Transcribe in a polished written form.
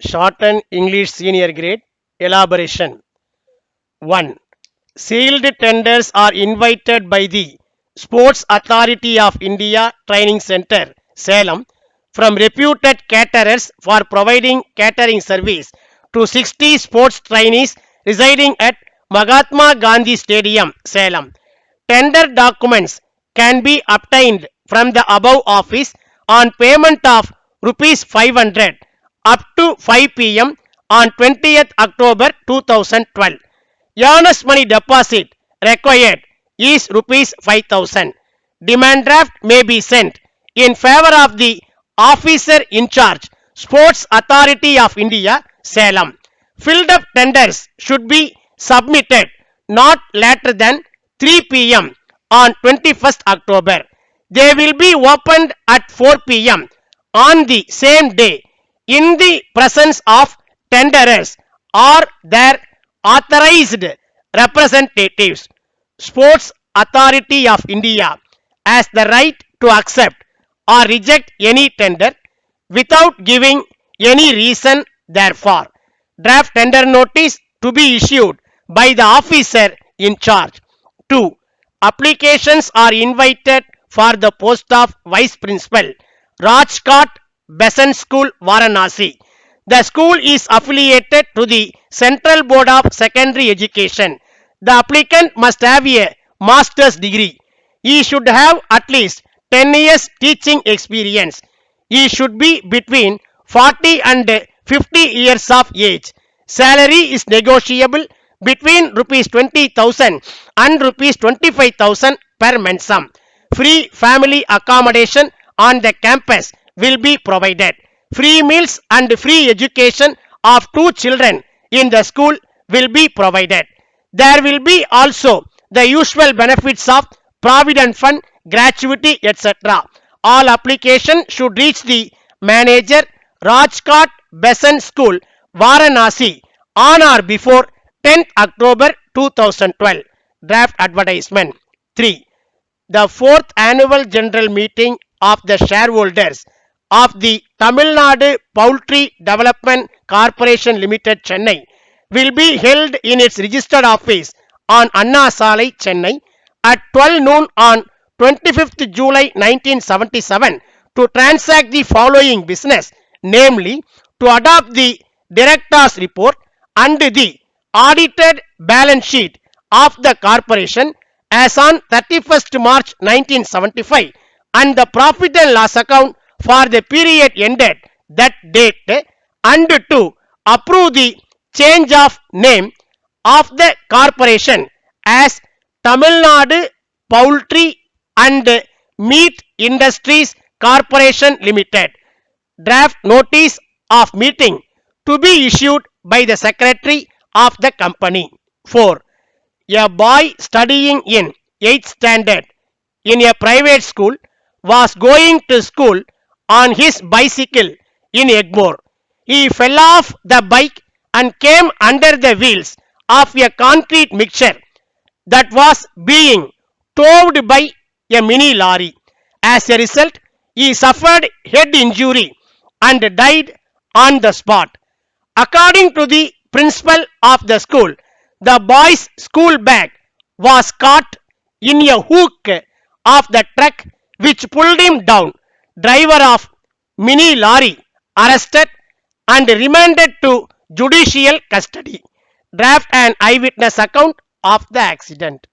Shortened English Senior Grade. Elaboration. 1. Sealed tenders are invited by the Sports Authority of India Training Center, Salem, from reputed caterers for providing catering service to 60 sports trainees residing at Mahatma Gandhi Stadium, Salem. Tender documents can be obtained from the above office on payment of rupees 500 up to 5 p.m. on 20th October 2012. Earnest money deposit required is rupees 5,000. Demand draft may be sent in favor of the officer in charge, Sports Authority of India, Salem. Filled up tenders should be submitted not later than 3 p.m. on 21st October. They will be opened at 4 p.m. on the same day in the presence of tenderers or their authorized representatives. Sports Authority of India has the right to accept or reject any tender without giving any reason therefor. Draft tender notice to be issued by the officer in charge. 2. Applications are invited for the post of Vice Principal, Rajkot Besant School, Varanasi. The school is affiliated to the Central Board of Secondary Education. The applicant must have a master's degree. He should have at least 10 years teaching experience. He should be between 40 and 50 years of age. Salary is negotiable between rupees 20,000 and rupees 25,000 per mensam. Free family accommodation on the campus will be provided. Free meals and free education of 2 children in the school will be provided. There will be also the usual benefits of Provident Fund, gratuity, etc. All applications should reach the manager, Rajkot Besant School, Varanasi, on or before 10th October 2012. Draft advertisement. 3. The 4th annual general meeting of the shareholders of the Tamil Nadu Poultry Development Corporation Limited, Chennai, will be held in its registered office on Anna Salai, Chennai, at 12 noon on 25th July 1977 to transact the following business, namely to adopt the director's report and the audited balance sheet of the corporation as on 31st March 1975 and the profit and loss account for the period ended that date, and to approve the change of name of the corporation as Tamil Nadu Poultry and Meat Industries Corporation Limited. Draft notice of meeting to be issued by the secretary of the company. 4. A boy studying in 8th standard in a private school was going to school on his bicycle in Egmore. He fell off the bike and came under the wheels of a concrete mixture that was being towed by a mini lorry. As a result, he suffered head injury and died on the spot. According to the principal of the school, the boy's school bag was caught in a hook of the truck which pulled him down. Driver of mini lorry arrested and remanded to judicial custody. Draft an eyewitness account of the accident.